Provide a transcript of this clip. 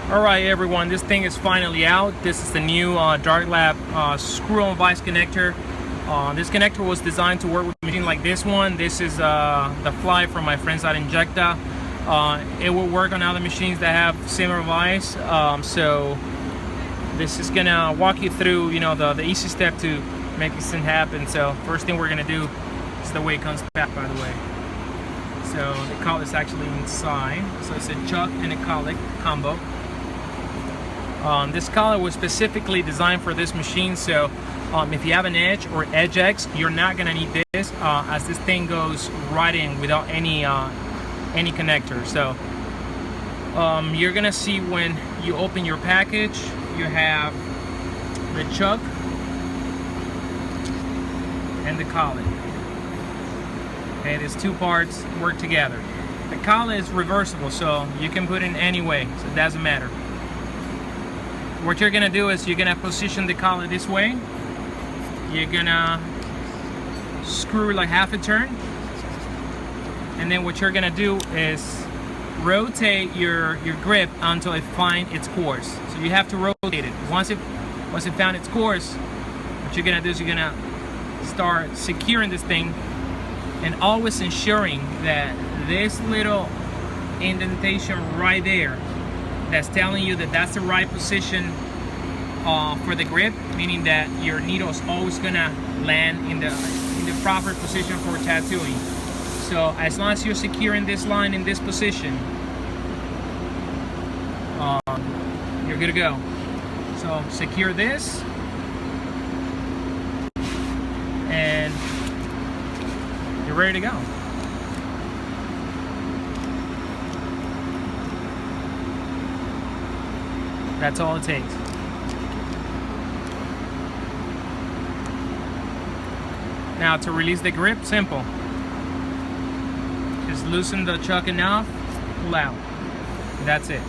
Alright everyone, this thing is finally out. This is the new Dark Lab screw-on Vise connector. This connector was designed to work with a machine like this one. This is the fly from my friends at Inkjecta. It will work on other machines that have similar Vise. So this is gonna walk you through, the easy step to make this thing happen. So first thing we're gonna do is the way it comes back, by the way. So the collet is actually inside. So it's a chuck and a collet combo. This collet was specifically designed for this machine, so if you have an Edge or Edge X, you're not gonna need this, as this thing goes right in without any connector. So you're gonna see when you open your package, you have the chuck and the collet. Okay, these two parts work together. The collet is reversible, so you can put it in any way, so it doesn't matter. What you're gonna do is you're gonna position the collet this way. You're gonna screw like half a turn, and then what you're gonna do is rotate your grip until it finds its course. So you have to rotate it. Once it found its course, what you're gonna do is you're gonna start securing this thing, and always ensuring that this little indentation right there, that's telling you that that's the right position for the grip, meaning that your needle is always gonna land in the proper position for tattooing. So as long as you're securing this line in this position, you're good to go. So secure this, and you're ready to go. That's all it takes. Now to release the grip, simple. Just loosen the chuck enough, pull out. That's it.